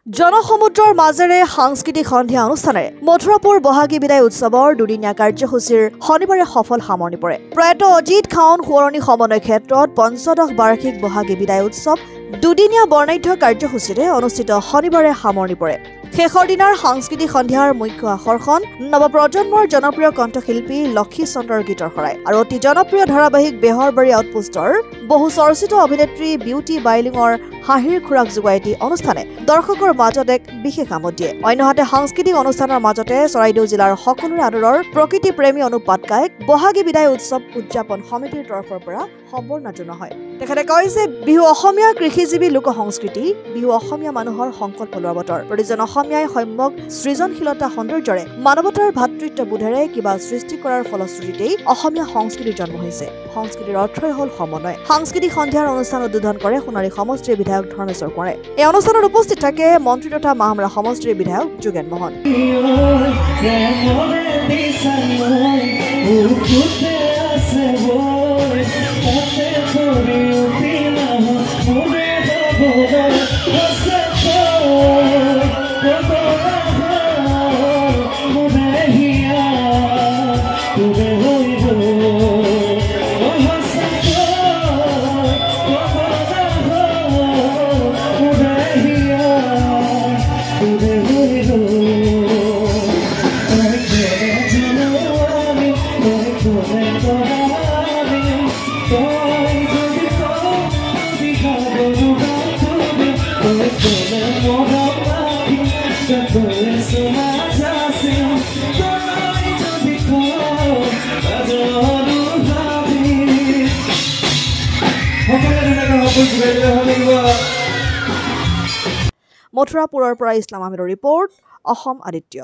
জনসমুদ্ৰৰ মাজেৰে সাংস্কৃতিক সন্ধিয়া অনুষ্ঠানেৰে মথুৰাপুৰ বহাগী বিদায় উৎসৱৰ দুদিনীয়া কাৰ্যসূচীৰ শনিবাৰে সফল সামৰণি পৰে। প্ৰয়াত অজিত খাউন সোঁৱৰণী সমন্বয় ক্ষেত্ৰত পঞ্চদশ বাৰ্ষিক বহাগী বিদায় উৎসৱ দুদিনীয়া বৰ্ণাঢ্য কাৰ্যসূচীৰে অনুষ্ঠিত শনিবাৰে সামৰণি পৰে। শেষৰ দিনাৰ সাংস্কৃতিক সন্ধিয়াৰ মুখ্য আকৰ্ষণ নৱপ্ৰজন্মৰ জনপ্ৰিয় কণ্ঠশিল্পী লক্ষী চন্দ্ৰৰ গীতৰ শৰাই আৰু অতি জনপ্ৰিয় ধাৰাবাহিক বেহৰবাৰী আউটপোষ্টৰ বহু চৰ্চিত অভিনেত্ৰী বিউটি বাইলিঙৰ হাঁহিৰ খোৰাক যোগাই দি অনুষ্ঠানে দৰ্শকৰ মাজত এক বিশেষ আমোদ দিয়ে। অন্যহাতে সাংস্কৃতিক অনুষ্ঠানৰ মাজতে চৰাইদেউ জিলাৰ সকলোৰে আদৰৰ প্ৰকৃতি প্ৰেমী অনুপ পাটকাইক বহাগী বিদায় উৎসৱ উদযাপন সমিতিৰ তৰফৰ পৰা সম্বৰ্ধনা জনোৱা হয়। তেখেতে কয় যে বিহু অসমীয়া কৃষিজীৱী লোক সংস্কৃতি, বিহু অসমীয়া মানুহৰ সংকল্প লোৱা বতৰ। প্ৰতিজন অসমীয়াই সম্যক সৃজনশীলতা সৌন্দৰ্যৰে মানৱতাৰ ভাতৃত্ববোধেৰে কিবা সৃষ্টি কৰাৰ ফলশ্ৰুতিতেই অসমীয়া সংস্কৃতিৰ জন্ম হৈছে। সংস্কৃতিৰ অৰ্থই হ'ল সমন্বয়। সাংস্কৃতিক সন্ধিয়াৰ অনুষ্ঠান উদ্বোধন কৰে সোণাৰী সমষ্টিৰ বিধায়ক ধৰ্মেশ্বৰ কোঁৱৰে। এই অনুষ্ঠানত উপস্থিত থাকে মন্ত্ৰী তথা মাহমৰা সমষ্টিৰ বিধায়ক যোগেন মোহন। মথুৰাপুৰৰ পৰা ইছলাম আহমেদৰ ৰিপৰ্ট, অসম আদিত্য।